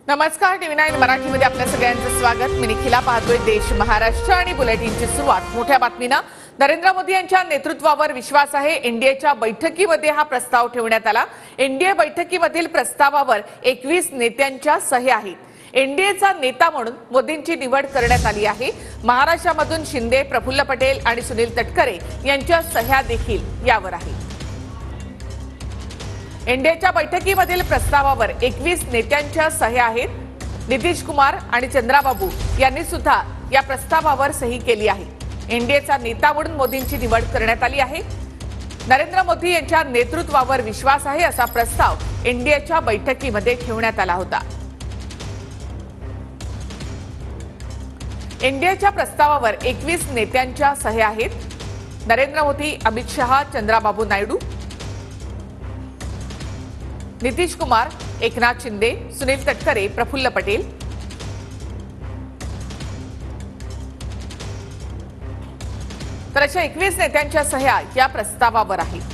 नमस्कार, टीव्ही9 मराठीमध्ये आपल्या सगळ्यांचं स्वागत। मी निखिला, पाहतोय देश महाराष्ट्र आणि बुलेटिनची सुरुवात मोठ्या बातमीनं। नरेंद्र मोदी यांच्या नेतृत्वावर विश्वास आहे। एनडीएच्या बैठकीमध्ये हा प्रस्ताव ठेवण्यात आला। एनडीए बैठकीमधील प्रस्तावावर 21 नेत्यांच्या सह्या आहेत। एनडीएचा नेता म्हणून मोदींची निवड करण्यात आली आहे। महाराष्ट्रामधून शिंदे, प्रफुल्ल पटेल आणि सुनील तटकरे यांच्या सह्या देखील यावर आहेत। एनडीएच्या बैठकीमधील प्रस्तावावर 21 नेत्यांच्या सह्या आहेत। नितीश कुमार आणि चंद्राबाबू यांनी सुद्धा या प्रस्तावावर सही केली आहे। एनडीएचा नेता म्हणून मोदींची निवड करण्यात आली आहे। नरेंद्र मोदी यांच्या नेतृत्वावर विश्वास आहे असा प्रस्ताव एनडीएच्या बैठकीमध्ये ठेवण्यात आला होता। एनडीएच्या प्रस्तावावर 21 नेत्यांच्या सह्या आहेत। नरेंद्र मोदी, अमित शहा, चंद्राबाबू नायडू, नितीश कुमार, एकनाथ शिंदे, सुनील तटकरे, प्रफुल्ल पटेल। तर अशा 21 नेत्यांच्या सह्या या प्रस्तावावर आहेत।